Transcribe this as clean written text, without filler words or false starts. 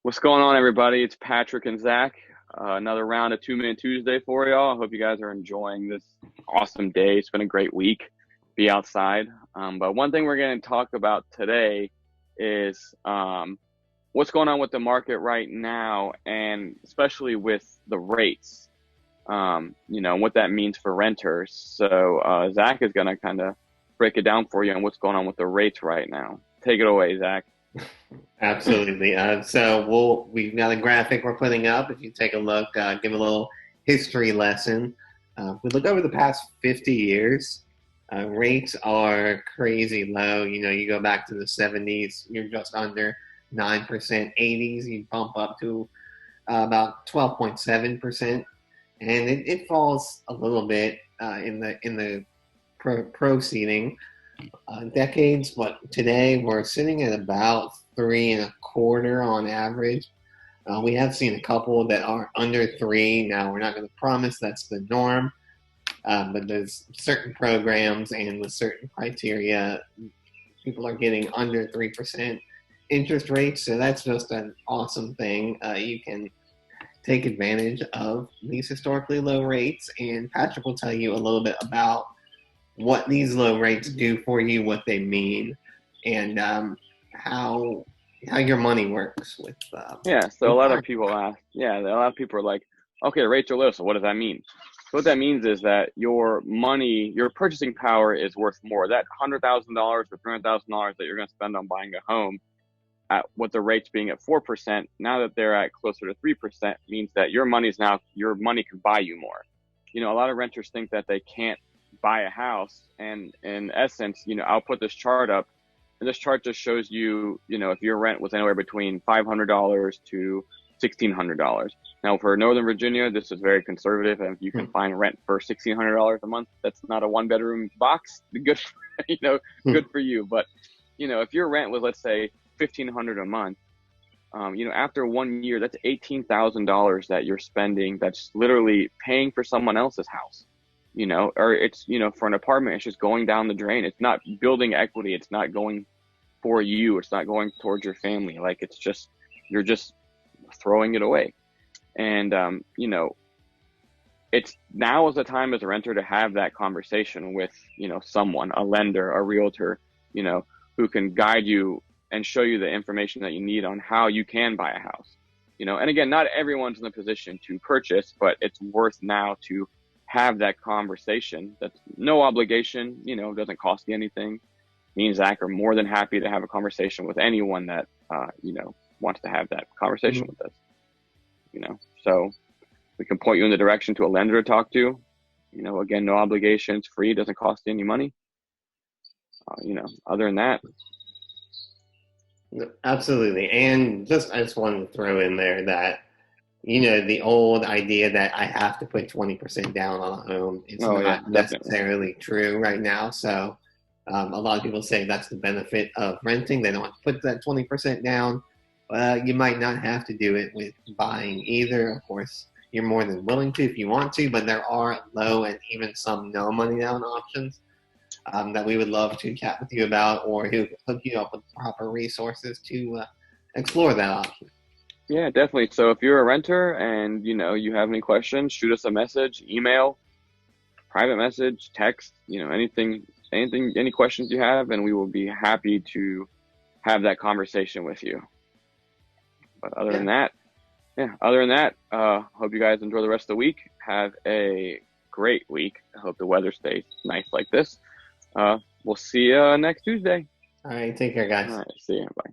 What's going on, everybody? It's Patrick and Zach. Another round of 2 Minute Tuesday for y'all. I hope you guys are enjoying this awesome day. It's been a great week. Be outside. But one thing we're going to talk about today is what's going on with the market right now, and especially with the rates, what that means for renters. So Zach is going to kind of break it down for you on what's going on with the rates right now. Take it away, Zach. Absolutely. We've got a graphic we're putting up. If you take a look, give a little history lesson. We look over the past 50 years. Rates are crazy low. You go back to the 70s, you're just under 9%. 80s, you bump up to about 12.7%, and it falls a little bit in the proceeding decades, but today we're sitting at about 3.25 on average. We have seen a couple that are under 3. Now, we're not going to promise that's the norm, but there's certain programs and with certain criteria, people are getting under 3% interest rates, so that's just an awesome thing. You can take advantage of these historically low rates, and Patrick will tell you a little bit about what these low rates do for you, what they mean, and how your money works with. So a lot of people ask, a lot of people are like, okay, the rates are low, so what does that mean? So what that means is that your money, your purchasing power is worth more. That $100,000 or $300,000 that you're going to spend on buying a home, at what the rates being at 4%, now that they're at closer to 3%, means that your money can buy you more. A lot of renters think that they can't buy a house, and in essence, I'll put this chart up, and this chart just shows you, if your rent was anywhere between $500 to $1,600. Now, for Northern Virginia, this is very conservative, and if you can find rent for $1,600 a month, that's not a one-bedroom box. Good, good for you. But if your rent was, let's say, $1,500 a month, after 1 year, that's $18,000 that you're spending. That's literally paying for someone else's house. Or it's, for an apartment, it's just going down the drain. It's not building equity. It's not going for you. It's not going towards your family. Like, you're just throwing it away. And, it's now is the time as a renter to have that conversation with, someone, a lender, a realtor, who can guide you and show you the information that you need on how you can buy a house. And again, not everyone's in the position to purchase, but it's worth now to have that conversation. That's no obligation, doesn't cost you anything. Me and Zach are more than happy to have a conversation with anyone that, wants to have that conversation with us, so we can point you in the direction to a lender to talk to, again, no obligation, it's free, doesn't cost you any money. Other than that. Absolutely. And I just wanted to throw in there that, the old idea that I have to put 20% down on a home is not necessarily true right now. So a lot of people say that's the benefit of renting. They don't have to put that 20% down. You might not have to do it with buying either. Of course, you're more than willing to if you want to, but there are low and even some no money down options that we would love to chat with you about, or who hook you up with proper resources to explore that option. Yeah, definitely. So if you're a renter and, you have any questions, shoot us a message, email, private message, text, anything, any questions you have, and we will be happy to have that conversation with you. But other than that, hope you guys enjoy the rest of the week. Have a great week. I hope the weather stays nice like this. We'll see you next Tuesday. All right. Take care, guys. All right. See you. Bye.